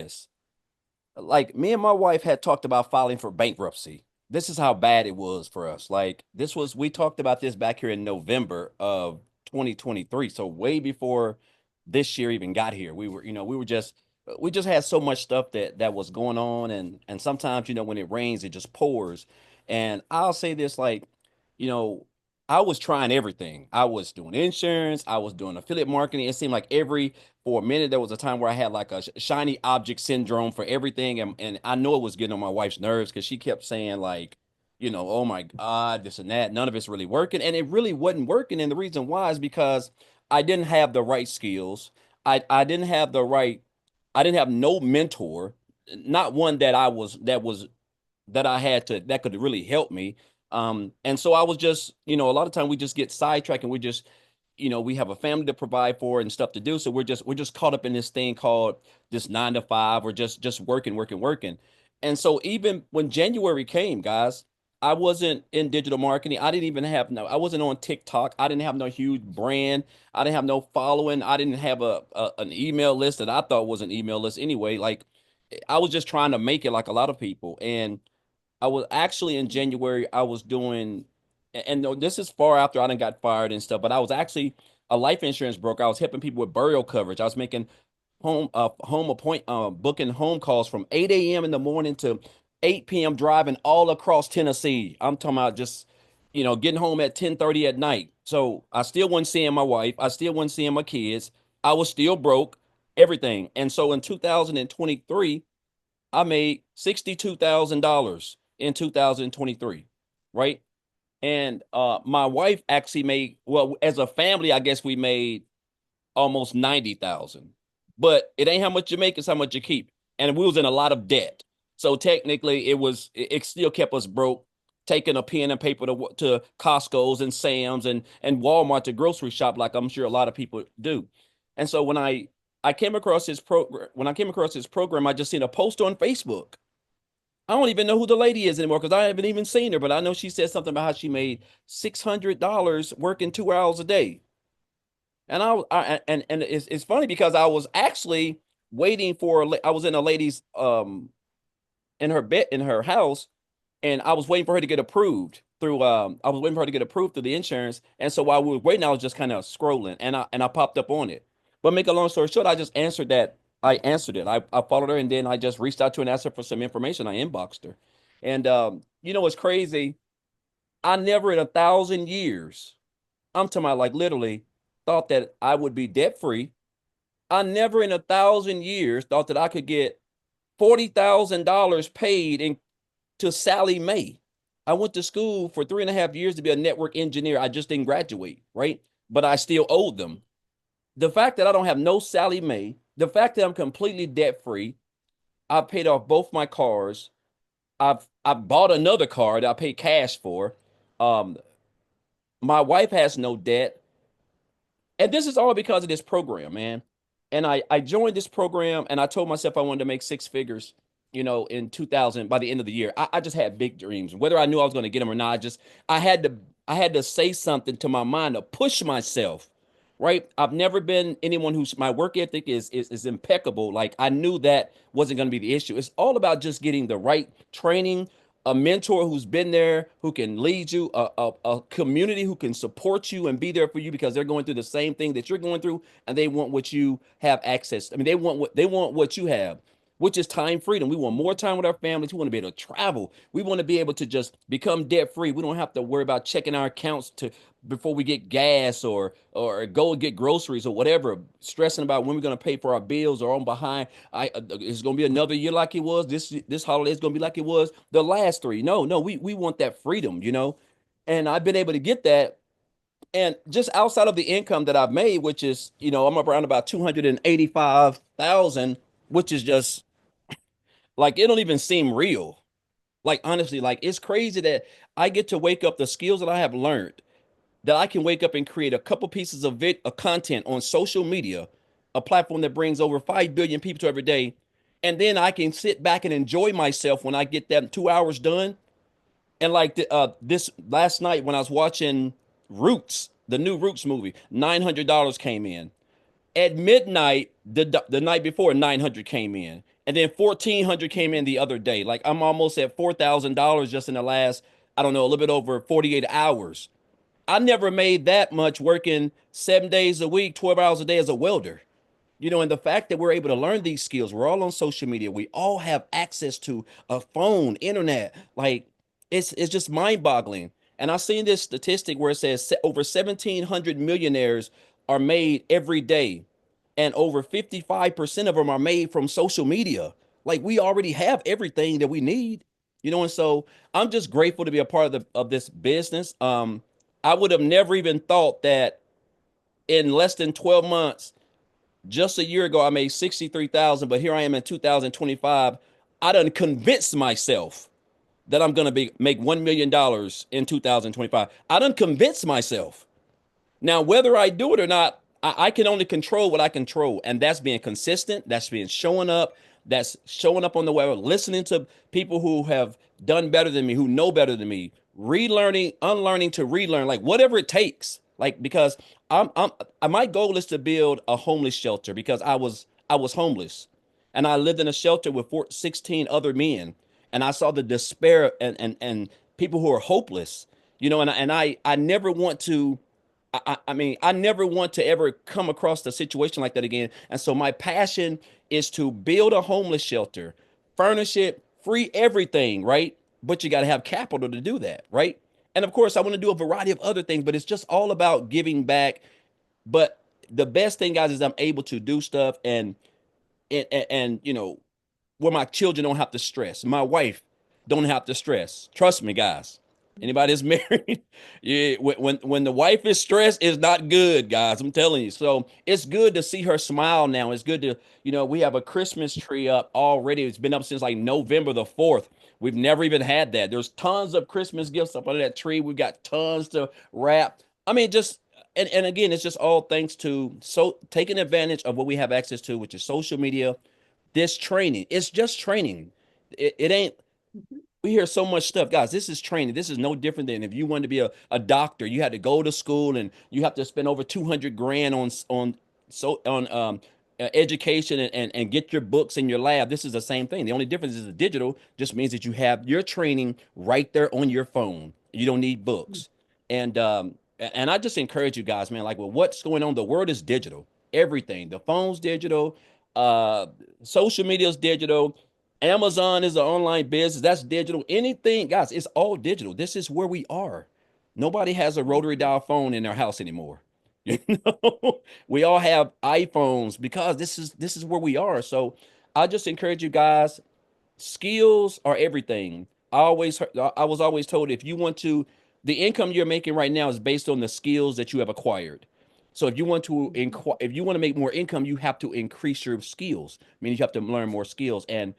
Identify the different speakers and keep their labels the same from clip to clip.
Speaker 1: this. Like me and my wife had talked about filing for bankruptcy. This is how bad it was for us. Like we talked about this back here in November of 2023. So way before this year even got here. We just had so much stuff that was going on, and sometimes, when it rains, it just pours. And I'll say this, like, you know, I was trying everything. I was doing insurance, I was doing affiliate marketing. It seemed like for a minute there was a time where I had like a shiny object syndrome for everything, and I know it was getting on my wife's nerves because she kept saying like, oh my God, this and that. None of it's really working, and it really wasn't working. And the reason why is because I didn't have the right skills. I didn't have the right. I didn't have no mentor, not one that I had to that could really help me. And so I was just, a lot of time we just get sidetracked, and we just, we have a family to provide for and stuff to do. So we're just caught up in this thing called this 9 to 5, or just working, working, working. And so even when January came, guys, I wasn't in digital marketing. I wasn't on TikTok. I didn't have no huge brand. I didn't have no following. I didn't have an email list that I thought was an email list anyway. Like, I was just trying to make it like a lot of people. And I was actually in January, I was doing, and no, this is far after I done got fired and stuff, but I was actually a life insurance broker. I was helping people with burial coverage. I was making booking home calls from 8 a.m. in the morning to 8 p.m. driving all across Tennessee. I'm talking about just, getting home at 10:30 at night. So I still wasn't seeing my wife. I still wasn't seeing my kids. I was still broke, everything. And so in 2023, I made $62,000 in 2023, right? And my wife actually made, well, as a family, I guess we made almost 90,000. But it ain't how much you make, it's how much you keep. And we was in a lot of debt. So technically it still kept us broke, taking a pen and paper to Costco's and Sam's and Walmart to grocery shop, like I'm sure a lot of people do. And so I came across when I came across this program, I just seen a post on Facebook. I don't even know who the lady is anymore because I haven't even seen her, but I know she said something about how she made $600 working 2 hours a day. And it's funny because I was actually waiting I was in a lady's in her bed in her house, and I was waiting for her to get approved through I was waiting for her to get approved through the insurance. And so while we were waiting, I was just kind of scrolling, and I popped up on it. But make a long story short, I answered it. I followed her, and then I just reached out to her and asked her for some information. I inboxed her. And what's crazy? I never in 1,000 years, I'm talking about like literally, thought that I would be debt free. I never in 1,000 years thought that I could get $40,000 paid to Sally Mae. I went to school for 3.5 years to be a network engineer. I just didn't graduate, right? But I still owed them. The fact that I don't have no Sally Mae, the fact that I'm completely debt free, I've paid off both my cars. I've bought another car that I paid cash for. Um, my wife has no debt. And this is all because of this program, man. And I joined this program, and I told myself I wanted to make six figures, in 2000 by the end of the year. I just had big dreams. Whether I knew I was going to get them or not, I had to I had to say something to my mind to push myself. Right? I've never been anyone who's my work ethic is impeccable. Like, I knew that wasn't going to be the issue. It's all about just getting the right training, a mentor who's been there, who can lead you, a community who can support you and be there for you because they're going through the same thing that you're going through, and they want what you have access. I mean, they want what you have, which is time freedom. We want more time with our families. We want to be able to travel. We want to be able to just become debt free. We don't have to worry about checking our accounts to before we get gas or go get groceries or whatever, stressing about when we're going to pay for our bills or on behind. It's going to be another year like it was. This holiday is going to be like it was the last three. No, no, we want that freedom. And I've been able to get that. And just outside of the income that I've made, which is, I'm around about 285,000, which is just like, it don't even seem real. Like, honestly, like, it's crazy that I get to wake up the skills that I have learned, that I can wake up and create a couple pieces of content on social media, a platform that brings over 5 billion people to every day. And then I can sit back and enjoy myself when I get that 2 hours done. And like this last night when I was watching Roots, the new Roots movie, $900 came in. At midnight, the night before, 900 came in. and then 1,400 came in the other day. Like I'm almost at $4,000 just in the last, I don't know, a little bit over 48 hours. I never made that much working 7 days a week, 12 hours a day as a welder. And the fact that we're able to learn these skills, we're all on social media, we all have access to a phone, internet. Like it's just mind-boggling. And I've seen this statistic where it says over 1,700 millionaires are made every day, and over 55% of them are made from social media. Like we already have everything that we need, and so I'm just grateful to be a part of this business. I would have never even thought that in less than 12 months, just a year ago, I made 63,000, but here I am in 2025. I done convinced myself that I'm gonna make $1 million in 2025. I done convinced myself. Now, whether I do it or not, I can only control what I control, and that's being consistent. That's being showing up. That's showing up on the web, listening to people who have done better than me, who know better than me, relearning, unlearning to relearn, like whatever it takes. Like because my goal is to build a homeless shelter because I was homeless, and I lived in a shelter with 16 other men, and I saw the despair and people who are hopeless. And I never want to I mean, I never want to ever come across a situation like that again. And so my passion is to build a homeless shelter, furnish it, free everything, right? But you got to have capital to do that, right? And of course, I want to do a variety of other things, but it's just all about giving back. But the best thing, guys, is I'm able to do stuff and where my children don't have to stress. My wife don't have to stress. Trust me, guys. Anybody that's married, yeah, when the wife is stressed, it's not good, guys. I'm telling you. So it's good to see her smile now. It's good to, we have a Christmas tree up already. It's been up since like November the 4th. We've never even had that. There's tons of Christmas gifts up under that tree. We've got tons to wrap. I mean, just and again, it's just all thanks to taking advantage of what we have access to, which is social media, this training. It's just training. It ain't.
Speaker 2: Mhm.
Speaker 1: We hear so much stuff, guys. This is training. This is no different than if you wanted to be a doctor. You had to go to school and you have to spend over 200 grand on education and get your books in your lab. This is the same thing. The only difference is the digital just means that you have your training right there on your phone. You don't need books. And I just encourage you guys, man. Like, well, what's going on? The world is digital. Everything. The phone's digital. Uh, Social media is digital. Amazon is an online business. That's digital. Anything, guys, it's all digital. This is where we are. Nobody has a rotary
Speaker 2: Mhm.
Speaker 1: dial phone in their house anymore. You we all have iPhones because this is where we are. So I just encourage you guys, skills are everything. I was always told if you want to, the income you're making right now is based on the skills that you have acquired. So
Speaker 2: Mhm.
Speaker 1: if you want to make more income, you have to increase your skills. Meaning you have to learn more skills. And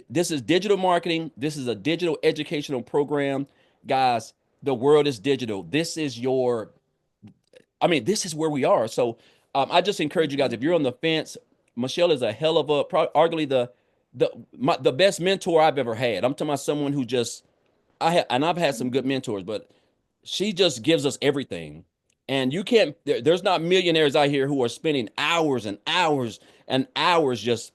Speaker 1: this is digital marketing. This is a digital educational program. Guys, the world is digital. This is where we are. So I just encourage you guys,
Speaker 2: Mhm.
Speaker 1: if you're on the fence, Michelle is a hell of arguably the best mentor I've ever had. I'm talking about someone who just and I've had some good
Speaker 2: Mhm.
Speaker 1: mentors, but she just gives us everything. And you can't there's not millionaires out here who are spending hours and hours and hours just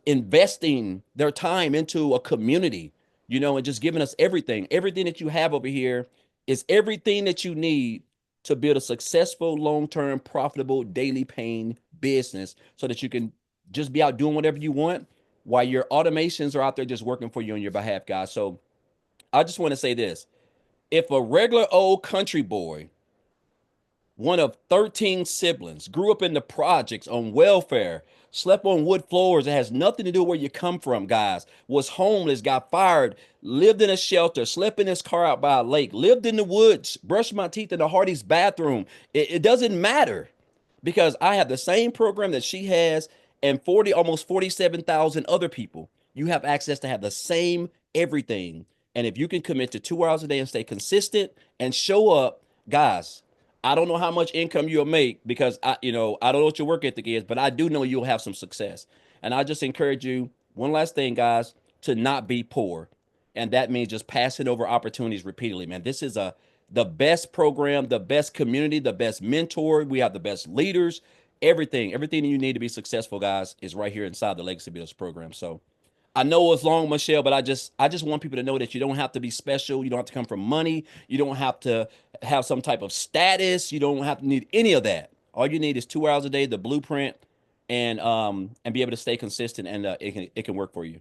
Speaker 1: investing their time into a community, and just giving us everything. Everything that you have over here is everything that you need to build a successful, long-term, profitable, daily paying business so that you can just be out doing whatever you want while your automations are out there just working for you on your behalf, guys. So I just want to say this. If a regular old country boy, one of 13 siblings, grew up in the projects on welfare, slept on wood floors. It has nothing to do with where you come from, guys. Was homeless, got fired, lived in a shelter, slept in his car out by a lake, lived in the woods, brushed my teeth in the Hardy's bathroom. It doesn't matter because I have the same program that she has and almost 47,000 other people. You have access to have the same everything. And if you can commit to 2 hours a day and stay consistent and show up, guys, I don't know how much income you'll make because I don't know what your work ethic is, but I do know you'll have some success. And I just encourage you, one last thing, guys, to not be poor. And that means just passing over opportunities repeatedly, man. This is the best program, the best community, the best mentor. We have the best leaders. everything that you need to be successful, guys, is right here inside the Legacy Builders program. So I know it's long, Michelle, but I just want people to know that you don't have to be special. You don't have to come from money. You don't have to have some type of status. You don't have to need any of that. All you need is 2 hours a day, the blueprint, and be able to stay consistent, and it can work for you.